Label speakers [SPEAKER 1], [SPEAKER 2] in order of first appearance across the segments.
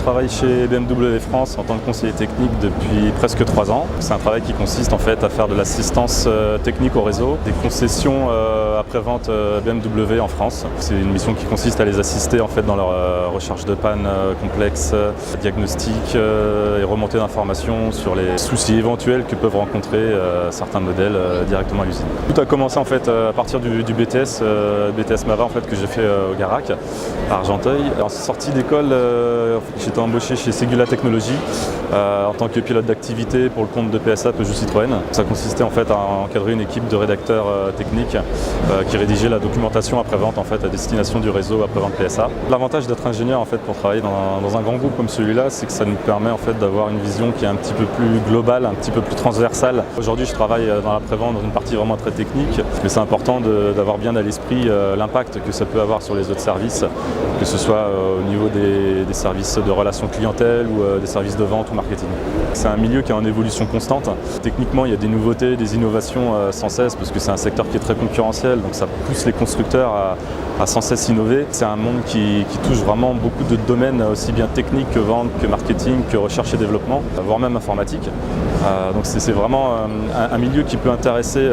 [SPEAKER 1] travaille chez BMW France en tant que conseiller technique depuis presque 3 ans. C'est un travail qui consiste en fait à faire de l'assistance technique au réseau, des concessions après-vente BMW en France. C'est une mission qui consiste à les assister en fait dans leur recherche de panne complexe, diagnostic et remontée d'informations sur les soucis éventuels que peuvent rencontrer certains modèles directement à l'usine. Tout a commencé en fait à partir du BTS Mava en fait que j'ai fait au Garac à Argenteuil. En sortie d'école, j'étais embauché chez Segula Technologies en tant que pilote d'activité pour le compte de PSA Peugeot Citroën. Ça consistait en fait à encadrer une équipe de rédacteurs techniques qui rédigeaient la documentation après-vente en fait à destination du réseau après-vente PSA. L'avantage d'être ingénieur en fait pour travailler dans un grand groupe comme celui-là, c'est que ça nous permet en fait d'avoir une vision qui est un petit peu plus globale, un petit peu plus transversale. Aujourd'hui, je travaille dans l'après-vente dans une partie vraiment très technique, mais c'est important d'avoir bien à l'esprit l'impact que ça peut avoir sur les autres services, que ce soit au niveau des services de relations clientèle ou des services de vente ou marketing. C'est un milieu qui est en évolution constante. Techniquement, il y a des nouveautés, des innovations sans cesse, parce que c'est un secteur qui est très concurrentiel, donc ça pousse les constructeurs à sans cesse innover. C'est un monde qui touche vraiment beaucoup de domaines, aussi bien techniques que vente, que marketing, que recherche et développement, voire même informatique. Donc c'est vraiment un milieu qui peut intéresser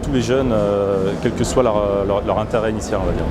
[SPEAKER 1] tous les jeunes, quel que soit leur intérêt initial, on va dire.